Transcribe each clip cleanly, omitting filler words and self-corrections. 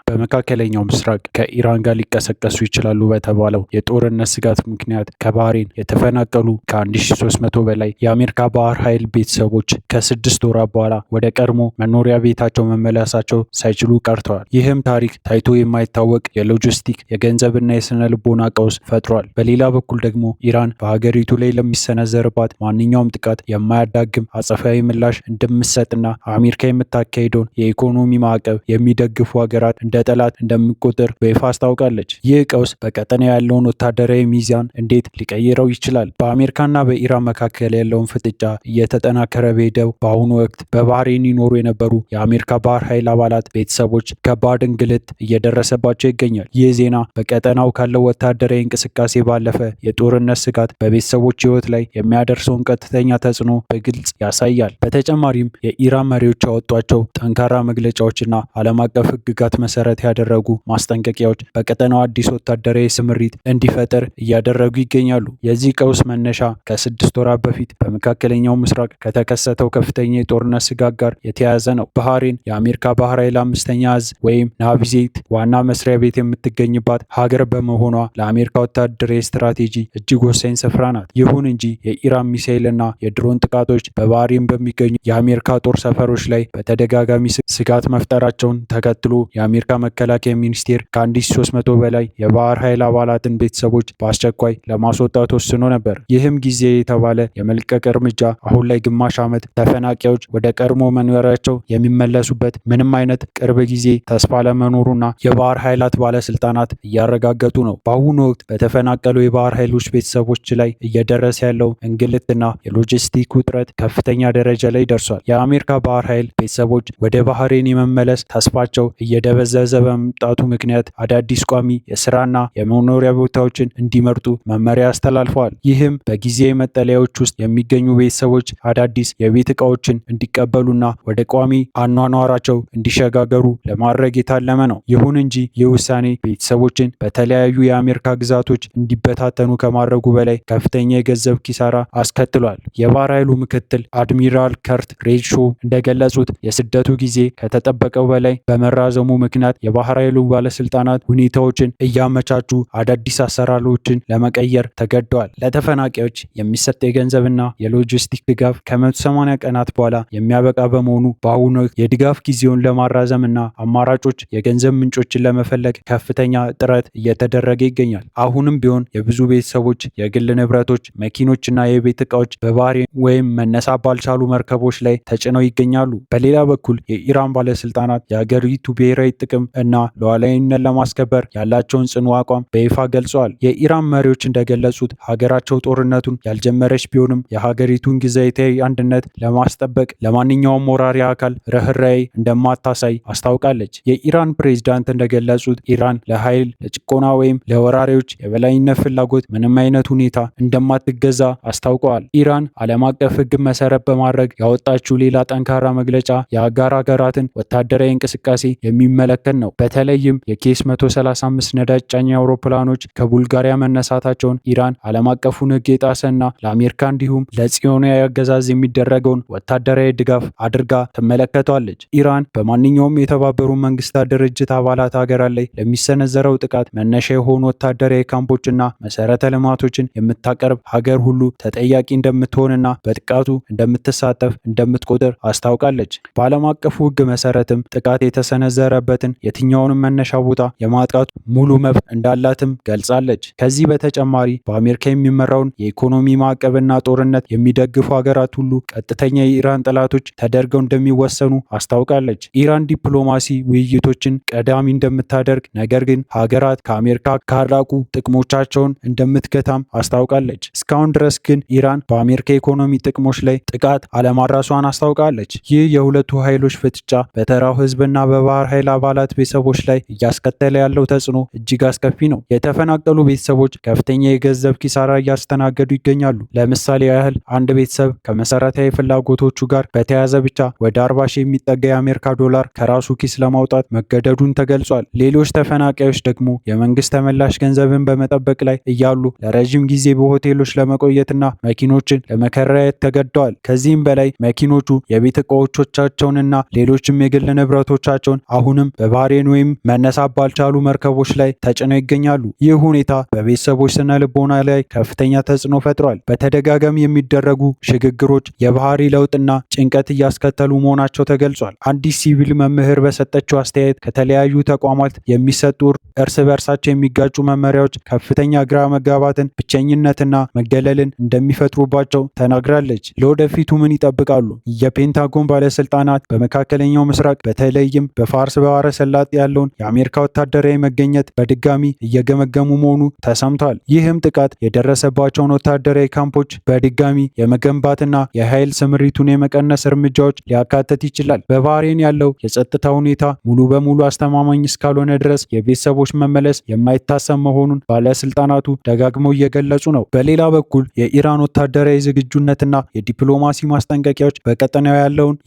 በመካከለኛው ምስራቅ ከኢራን ጋር ሊቀሰቀሱ ይችላሉ በተባለው የጦርነት ስጋት ምክንያት ከባህሬን የተፈናቀሉ ከ1300 በላይ የአሜሪካ ባህር ኃይል ቤተሰቦች ከ6 ወራት በኋላ ወደ ቀድሞ መኖሪያ ቤታቸው መመለሳቸው ሳይችሉ ቀርተዋል። ይህም ታሪክ ታይቶ የማይታወቅ የሎጂስቲክ የገንዘብና የስነ ልቦና ቀውስ ፈጥሯል። በሌላ በኩል ደግሞ ኢራን በሀገሪቱ ላይ ለሚሰነዘርባት ማንኛውም ጥቃት የማያዳግም አጸፋዊ ምላሽ እንደምትሰጥና አሜሪካ የምታካሄደውን የኢኮኖሚ ማዕቀብ የሚደግፉ ሀገራት እንደ ጠላት እንደሚቆጠር በይፋ አስታውቃለች። ይህ ቀውስ በቀጠና ያለውን ወታደራዊ ሚዛን እንዴት ሊቀይረው ይችላል? በአሜሪካና በኢራን መካከል ያለውን ፍጥጫ እየተጠናከረ በሄደው በአሁኑ ወቅት በባህሬን ይኖሩ የነበሩ የአሜሪካ ባህር ኃይል አባላት ቤተሰቦች ከባድ እንግልት እየደረሰባቸው ይገኛል። ይህ ዜና በቀጠናው ካለው ወታደራዊ እንቅስቃሴ ባለፈ የጦርነት ስጋት በቤተሰቦች ሕይወት ላይ የሚያደርሰውን ቀጥተኛ ተጽዕኖ በግልጽ ያሳያል። በተጨማሪም የኢራን መሪዎች ያወጧቸው ጠንካራ መግለጫዎችና ዓለም አቀፍ ሕግጋት መሰረት ያደረጉ ማስጠንቀቂያዎች በቀጠናው አዲስ ወታደራዊ ስምሪት እንዲፈጠር እያደረጉ ይገኛሉ። የዚህ ቀውስ መነሻ ከ6 ወራት በፊት በመካከለኛው ምስራቅ ከተከሰተው ከፍተኛ የጦርነት ስጋት ጋር የተያያዘ ነው። ባህሬን የአሜሪካ ባህር ኃይል 5ኛ እዝ ወይም ናቪዜት ዋና መስሪያ ቤት የምትገኝባት ሀገር በመሆኗ ለአሜሪካ ወታደራዊ ስትራቴጂ እጅግ ወሳኝ ስፍራ ናት። ይሁን እንጂ የኢራን ሚሳኤልና የድሮን ጥቃቶች በባህሬን በሚገኙ የአሜሪካ ጦር ሰፈሮች ላይ በተደጋጋሚ ስጋት መፍጠራቸውን ተከትሎ የአሜሪካ መከላከያ ሚኒስቴር ከ1300 በላይ የባህር ኃይል አባላትን ቤተሰቦች በአስቸኳይ ለማስወጣት ወስኖ ነበር። ይህም ጊዜ የተባለ የመልቀቅ እርምጃ አሁን ላይ ግማሽ ዓመት ተፈናቃዮች ወደ ቀድሞ መኖሪያቸው የሚመለሱበት ምንም አይነት ቅርብ ጊዜ ተስፋ ለመኖሩና የባህር ኃይላት ባለስልጣናት እያረጋገጡ ነው። በአሁኑ ወቅት በተፈናቀሉ የባህር ኃይሎች ቤተሰቦች ላይ እየደረሰ ያለው እንግልትና የሎጂስቲክ ውጥረት ከፍተኛ ደረጃ ላይ ደርሷል። የአሜሪካ ባህር ኃይል ቤተሰቦች ወደ ባህሬን የመመለስ ተስፋቸው እየደበዘዘ በመምጣቱ ምክንያት አዳዲስ ቋሚ የስራና የመኖሪያ ቦታዎችን እንዲመርጡ መመሪያ አስተላልፈዋል። ይህም በጊዜያዊ መጠለያዎች ውስጥ የሚገኙ ቤተሰቦች አዳዲስ የቤት ዕቃዎችን እንዲቀበሉና ወደ ቋሚ አኗኗራቸው እንዲሸጋገሩ ለማድረግ የታለመ ነው። ይሁን እንጂ ይህ ውሳኔ ቤተሰቦችን በተለያዩ የአሜሪካ ግዛቶች እንዲበታተኑ ከማድረጉ በላይ ከፍተኛ የገንዘብ ኪሳራ አስከትሏል። የባህር ኃይሉ ምክትል አድሚራል ከርት ሬድሾ እንደገለጹት የስደቱ ጊዜ ከተጠበቀው በላይ በመራዘሙ ምክንያት የባህር ኃይሉ ባለስልጣናት ሁኔታዎችን እያመቻቹ አዳዲስ አሰራሮችን ለመቀየር ተገደዋል። ለተፈናቃዮች የሚሰጥ የገንዘብና የሎጂስቲክ ድጋፍ ከ180 ቀናት በኋላ የሚያበቃ በመሆኑ በአሁኑ ወቅት የድጋፍ ጊዜውን ለማራዘምና አማራጮች የገንዘብ ምንጮችን ለመፈለግ ከፍተኛ ጥረት እየተደረገ ይገኛል። አሁንም ቢሆን የብዙ ቤተሰቦች የግል ንብረቶች፣ መኪኖችና የቤት ዕቃዎች በባህሬን ወይም መነሳት ባልቻሉ መርከቦች ላይ ተጭነው ይገኛሉ። በሌላ በኩል የኢራን ባለስልጣናት የሀገሪቱ ብሔራዊ ጥቅም እና ሉዓላዊነት ለማስከበር ያላቸውን ጽኑ አቋም በይፋ ገልጸዋል። የኢራን መሪዎች እንደገለጹት ሀገራቸው ጦርነቱን ያልጀመረች ቢሆንም የሀገሪቱን ግዛታዊ አንድነት ለማስጠበቅ ለማንኛውም ወራሪ አካል ርህራሄ እንደማታሳይ አስታውቃለች። የኢራን ፕሬዝዳንት እንደገለጹት ኢራን ለኃይል፣ ለጭቆና ወይም ለወራሪዎች የበላይነት ፍላጎት ምንም አይነት ሁኔታ እንደማትገዛ አስታውቀዋል። ኢራን ዓለም አቀፍ ሕግ መሰረት በማድረግ ያወጣችው ሌላ ጠንካራ መግለጫ የአጋር ሀገራትን ወታደራዊ እንቅስቃሴ የሚመለከት ነው። በተለይም የኬስ 135 ነዳጅ ጫኝ አውሮፕላኖች ከቡልጋሪያ መነሳታቸውን ኢራን ዓለም አቀፉን ሕግ የጣሰና ለአሜሪካ እንዲሁም ለጽዮናዊ አገዛዝ የሚደረገውን ወታደራዊ ድጋፍ አድርጋ ትመለከተዋለች። ኢራን በማንኛውም የተባበሩት መንግስታት ድርጅት አባላት ሀገራት ላይ ለሚሰነዘረው ጥቃት መነሻ የሆኑ ወታደራዊ ካምፖችና መሰረተ ልማቶችን የምታቀርብ ሀገር ሁሉ ተጠያቂ እንደምትሆንና በጥቃቱ እንደምትሳተፍ እንደምትቆጥር አስታውቃለች። በዓለም አቀፉ ሕግ መሰረትም ጥቃት የተሰነዘረበትን የትኛውንም መነሻ ቦታ የማጥቃቱ ሙሉ መብት እንዳላትም ገልጻለች። ከዚህ በተጨማሪ በአሜሪካ የሚመራውን የኢኮኖሚ ማዕቀብና ጦርነት የሚደግፉ ሀገራት ሁሉ ቀጥተኛ የኢራን ጠላቶች ተደርገው እንደሚወሰኑ አስታውቃለች። ኢራን ዲፕሎማሲ ውይይቶችን ቀዳሚ እንደምታደርግ፣ ነገር ግን ሀገራት ከአሜሪካ ካራቁ ጥቅሞቻቸውን እንደምትገታም አስታውቃለች። እስካሁን ድረስ ግን ኢራን በአሜሪካ ኢኮኖሚ ጥቅሞች ላይ ጥቃት አለማድረሷን አስታውቃለች። ይህ የሁለቱ ኃይሎች ፍጥጫ በተራው ህዝብና በባህር ኃይል አባላት ቤተሰቦች ላይ እያስከተለ ያለው ተጽዕኖ እጅግ አስከፊ ነው። የተፈናቀሉ ቤተሰቦች ከፍተኛ የገንዘብ ኪሳራ እያስተናገዱ ይገኛሉ። ለምሳሌ ያህል አንድ ቤተሰብ ከመሰረታዊ ፍላጎቶቹ ጋር በተያያዘ ብቻ ወደ 40 ሺህ የሚጠጋ የአሜሪካ ዶላር ከራሱ ኪስ ለማውጣት መገደዱን ተገልጿል። ሌሎች ተፈናቃዮች ደግሞ የመንግስት ተመላሽ ገንዘብን በመጠበቅ ላይ እያሉ ለረዥም ጊዜ በሆቴሎች ለመቆየትና መኪኖችን ለመከራየት ተገደዋል። ከዚህም በላይ መኪኖቹ የቤት ዕቃዎቻቸውንና ሌሎችም የግል ንብረቶቻቸውን አሁንም በባህሬን ወይም መነሳት ባልቻሉ መርከቦች ላይ ተጭነው ይገኛሉ። ይህ ሁኔታ በቤተሰቦች ስነ ልቦና ላይ ከፍተኛ ተጽዕኖ ፈጥሯል። በተደጋጋሚ የሚደረጉ ሽግግሮች የባህሪ ለውጥና ጭንቀት እያስከተሉ መሆናቸው ተገልጿል። አንዲት ሲቪል መምህር በሰጠችው አስተያየት ከተለያዩ ተቋማት የሚሰጡ እርስ በርሳቸው የሚጋጩ መመሪያዎች ከፍተኛ ግራ መጋባትን፣ ብቸኝነትና መገለልን እንደሚፈጥሩባቸው ተናግራለች። ለወደፊቱ ምን ይጠብቃሉ? የፔንታጎን ባለስልጣናት በመካከለኛው ምስራቅ በተለይም በፋርስ ባህረ ሰላጤ ያለውን የአሜሪካ ወታደራዊ መገኘት በድጋሚ እየገመገሙ መሆኑ ተሰምቷል። ይህም ጥቃት የደረሰባቸውን ወታደራዊ ካምፖች በድጋሚ የመገንባትና የኃይል ስምሪቱን የመቀነስ እርምጃዎች ሊያካትት ይችላል። በባህሬን ያለው የጸጥታ ሁኔታ ሙሉ በሙሉ አስተማማኝ እስካልሆነ ድረስ የቤተሰቦች መመለስ የማይታሰብ መሆኑን ባለስልጣናቱ ደጋግመው እየገለጹ ነው። በሌላ በኩል የኢራን ወታደራዊ ዝግጁነትና የዲፕሎማሲ ማስጠንቀቂያዎች በቀጠናው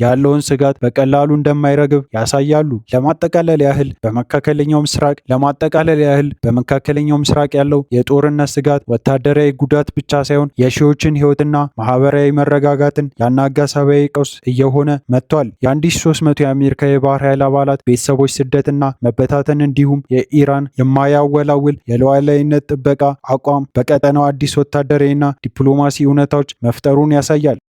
ያለውን ስጋት በቀላሉ እንደማይረግብ ያሳያሉ። ለማጠቃለል ያህል በመካከለኛው ምስራቅ ያለው የጦርነት ስጋት ወታደራዊ ጉዳት ብቻ ሳይሆን የሺዎችን ሕይወትና ማህበራዊ መረጋጋትን ያናጋ ሰብአዊ ቀውስ እየሆነ መጥቷል። የ1300 የአሜሪካ የባህር ኃይል አባላት ቤተሰቦች ስደትና መበታተን እንዲሁም የኢራን የማያወላውል የሉዓላዊነት ጥበቃ አቋም በቀጠናው አዲስ ወታደራዊና ዲፕሎማሲ እውነታዎች መፍጠሩን ያሳያል።